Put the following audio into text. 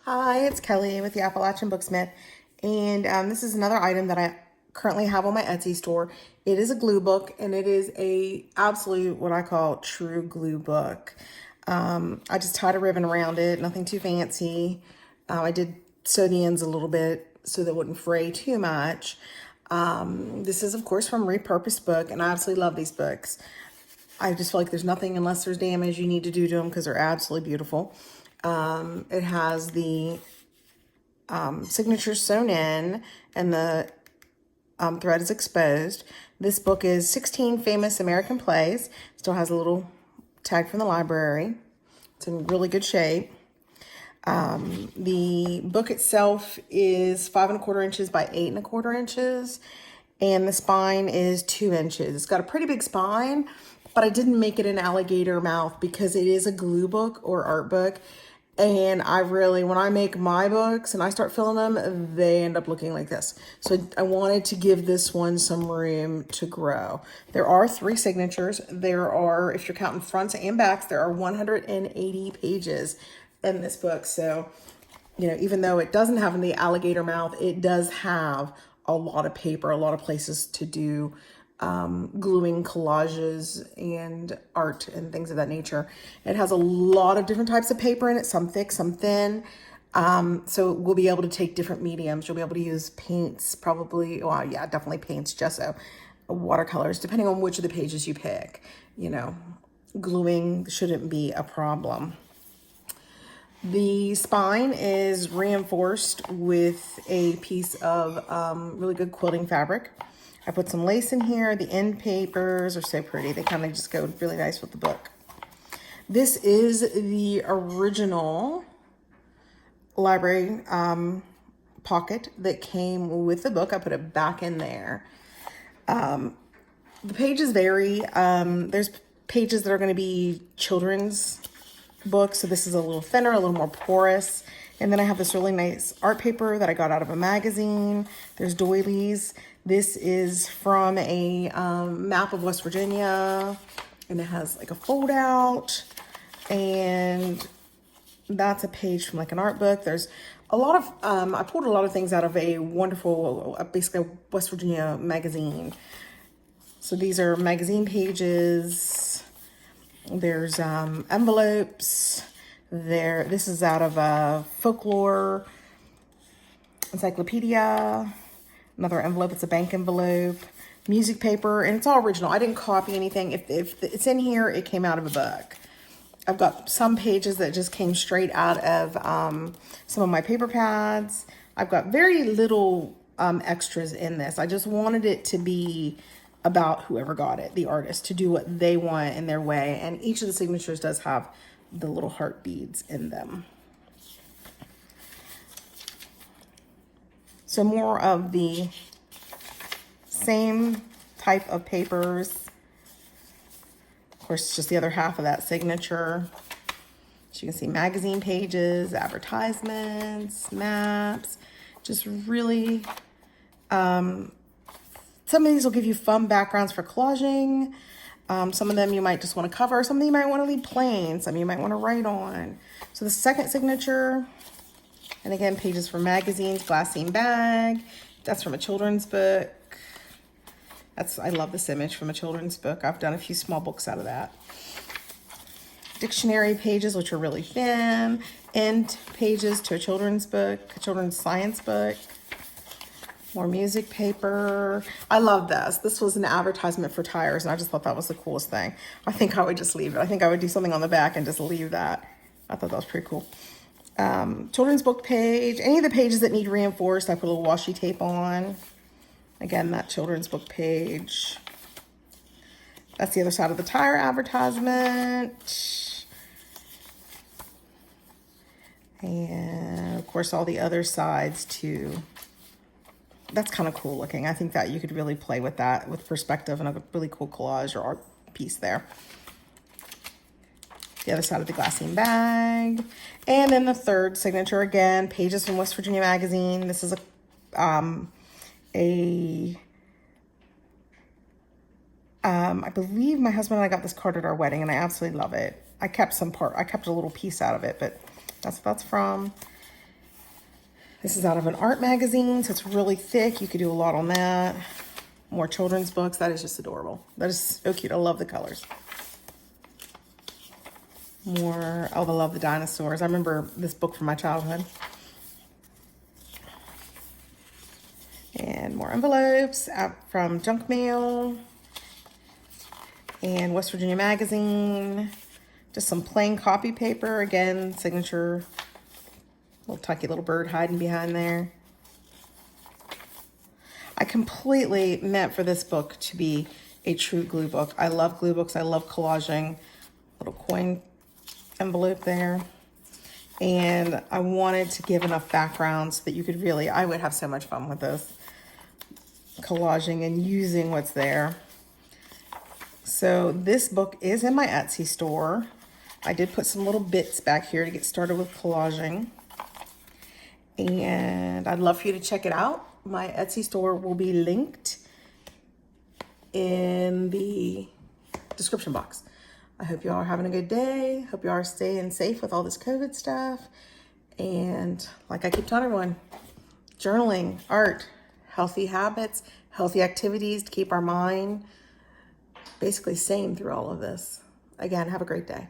Hi, it's Kelly with the Appalachian Booksmith, and this is another item that I currently have on my Etsy store. It is a glue book, and it is a absolute what I call true glue book. I just tied a ribbon around it, nothing too fancy. I did sew the ends a little bit so that it wouldn't fray too much. This is, of course, from Repurposed Book, and I absolutely love these books. I just feel like there's nothing, unless there's damage, you need to do to them because they're absolutely beautiful. It has the signature sewn in, and the thread is exposed. This book is 16 Famous American Plays. Still has a little tag from the library. It's in really good shape. The book itself is 5¼ inches by 8¼ inches, and the spine is 2 inches. It's got a pretty big spine, but I didn't make it an alligator mouth because it is a glue book or art book. And when I make my books and I start filling them, they end up looking like this. So I wanted to give this one some room to grow. There are 3 signatures. There are, if you're counting fronts and backs, there are 180 pages in this book. So, even though it doesn't have the alligator mouth, it does have a lot of paper, a lot of places to do gluing collages and art and things of that nature. It has a lot of different types of paper in it, some thick, some thin. So we'll be able to take different mediums. You'll be able to use paints, probably, well, yeah, definitely paints, gesso, watercolors, depending on which of the pages you pick. Gluing shouldn't be a problem. The spine is reinforced with a piece of really good quilting fabric. I put some lace in here. The end papers are so pretty. They kind of just go really nice with the book. This is the original library pocket that came with the book. I put it back in there. The pages vary. There's pages that are going to be children's books. So this is a little thinner, a little more porous. And then I have this really nice art paper that I got out of a magazine. There's doilies. This is from a map of West Virginia, and it has like a fold out, and that's a page from like an art book. There's a lot of, I pulled a lot of things out of a wonderful, basically a West Virginia magazine. So these are magazine pages. There's envelopes. This is out of a folklore encyclopedia. Another envelope, it's a bank envelope, music paper, and it's all original. I didn't copy anything. If it's in here, it came out of a book. I've got some pages that just came straight out of some of my paper pads. I've got very little extras in this. I just wanted it to be about whoever got it, the artist, to do what they want in their way. And each of the signatures does have the little heart beads in them. So more of the same type of papers. Of course, it's just the other half of that signature. So you can see magazine pages, advertisements, maps, just really, some of these will give you fun backgrounds for collaging. Some of them you might just want to cover. Some of them you might want to leave plain. Some you might want to write on. So the second signature, and again, pages from magazines, glassine bag. That's from a children's book. I love this image from a children's book. I've done a few small books out of that. Dictionary pages, which are really thin. End pages to a children's book, a children's science book. More music paper. I love this. This was an advertisement for tires, and I just thought that was the coolest thing. I think I would just leave it. I think I would do something on the back and just leave that. I thought that was pretty cool. Children's book page. Any of the pages that need reinforced, I put a little washi tape on. Again, that children's book page. That's the other side of the tire advertisement. And of course, all the other sides too. That's kind of cool looking. I think that you could really play with that with perspective and a really cool collage or art piece there. The other side of the glassine bag. And then the third signature, again, pages from West Virginia magazine. This is I believe my husband and I got this card at our wedding, and I absolutely love it. I kept a little piece out of it, but that's what that's from. This is out of an art magazine, so it's really thick. You could do a lot on that. More children's books. That is just adorable. That is so cute. I love the colors. More, oh, I love the dinosaurs. I remember this book from my childhood. And more envelopes out from Junk Mail and West Virginia Magazine. Just some plain copy paper. Again, signature. Little tucky little bird hiding behind there. I completely meant for this book to be a true glue book. I love glue books. I love collaging. Little coin envelope there. And I wanted to give enough background so that you could really, I would have so much fun with this. Collaging and using what's there. So this book is in my Etsy store. I did put some little bits back here to get started with collaging. And I'd love for you to check it out. My Etsy store will be linked in the description box. I hope you all are having a good day. Hope you are staying safe with all this COVID stuff. And like I keep telling everyone, journaling, art, healthy habits, healthy activities to keep our mind basically sane through all of this. Again, have a great day.